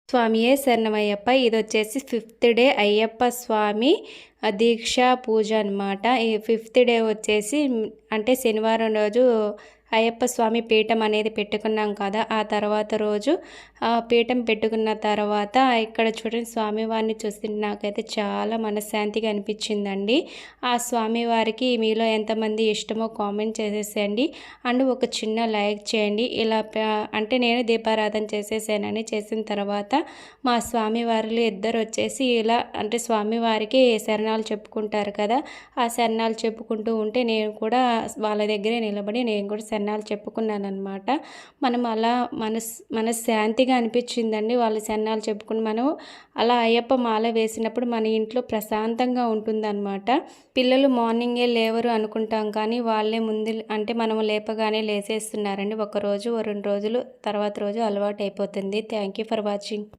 స్వామియే శరణమయ్యప్ప. ఇదొచ్చేసి fifth day Ayyappa స్వామి దీక్షా పూజ అనమాట. ఈ ఫిఫ్త్ డే వచ్చేసి అంటే శనివారం రోజు అయ్యప్ప స్వామి పీఠం అనేది పెట్టుకున్నాం కదా, ఆ తర్వాత రోజు పీఠం పెట్టుకున్న తర్వాత ఇక్కడ చూడండి స్వామివారిని చూస్తుంటే నాకైతే చాలా మనశ్శాంతిగా అనిపించిందండి. ఆ స్వామివారికి మీలో ఎంతమంది ఇష్టమో కామెంట్ చేసేసేయండి. అండ్ ఒక చిన్న లైక్ చేయండి. ఇలా అంటే నేను దీపారాధన చేసేసానని చేసిన తర్వాత మా స్వామివారిలో ఇద్దరు వచ్చేసి ఇలా అంటే స్వామివారికి శరణాలు చెప్పుకుంటారు కదా, ఆ శరణాలు చెప్పుకుంటూ ఉంటే నేను కూడా వాళ్ళ దగ్గరే నిలబడి నేను కూడా శరణాలు చెప్పుకున్నానమాట. మనం అలా మనశ్శాంతిగా అనిపించిందండి. వాళ్ళ శరణాలు చెప్పుకుని మనం అలా అయ్యప్ప మాల వేసినప్పుడు మన ఇంట్లో ప్రశాంతంగా ఉంటుందన్నమాట. పిల్లలు మార్నింగే లేవరు అనుకుంటాం కానీ వాళ్ళే ముందు అంటే మనం లేపగానే లేసేస్తున్నారండి. ఒకరోజు 2 రోజులు తర్వాత రోజు అలవాటు అయిపోతుంది. Thank you for watching.